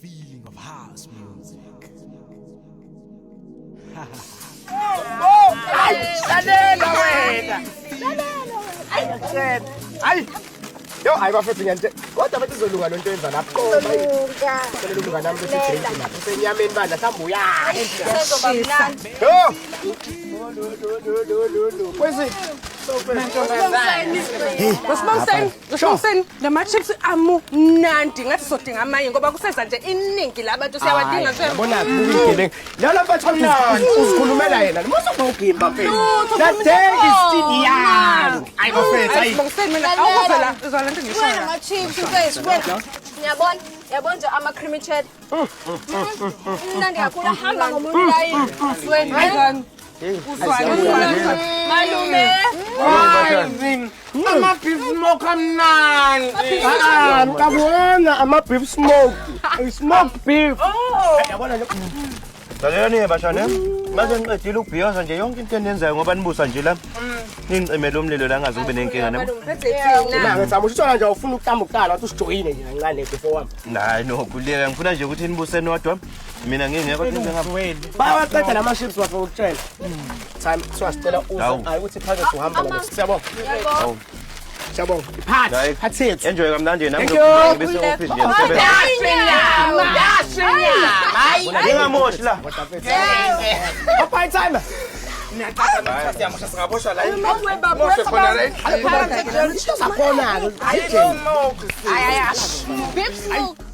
feeling of house music. Lalela wena. Hayi. Yo ayibafethu ngente. Kodwa bathi izolunga lonto yenza lapho. Izolunga. Kufanele ulunga nami bese drink lapho. Senyameni bandla mhlawumbe uyazi. Sezoba mnandi. Yo. Kwesi. Ngosibongiseni lama chips amunandi ngathi sodinga amanye ngoba kuseza nje iningi labantu siyawadinga nje. Bona kuyigebengu. Lelo mfethu mnandi uzikhulumela yena. Musa ngogimba phela. Dathenga istudio. Ayibafethu ayi. Ngosibongiseni mina awukuvela izona into ngisho. Wena ama chips mfethu wena. Ngiyabona. Yabona nje ama creamy cheddar. Mnandi kakhulu hamba ngomuntu layini. Wena. Malume. Ama beef smoke amnandi. Ngabona ama beef smoke. Smoke beef. Yabona nje. Lalelani bashane. Mase ngiqedile ukubhiyoza nje yonke into eniyenzayo ngoba nibusa nje la. Ningicimela umlilo la ngaze kube nenkinga nami. Ngathi amusho nje ufuna ukuhlamba ukuqala wathi usijoyine nje kancane before wami. Hayi no kuleka ngifuna nje ukuthi nibuseni wadwa. Mina ngingekho into ngapha. Bayaqeda lama chips wafuna ukutshela. Time siwasicela uze hayi ukuthi phakathi uhamba ngoba siyabonga. Yebo. Siyabonga. Iphathi. Phathi yethu. Enjoy kamnandi nami Thank you. ngizobheka bese office ngiyasebenza. Hayi. Ngingamoshi la. Papa time. Sakhona ke. Beef smoke.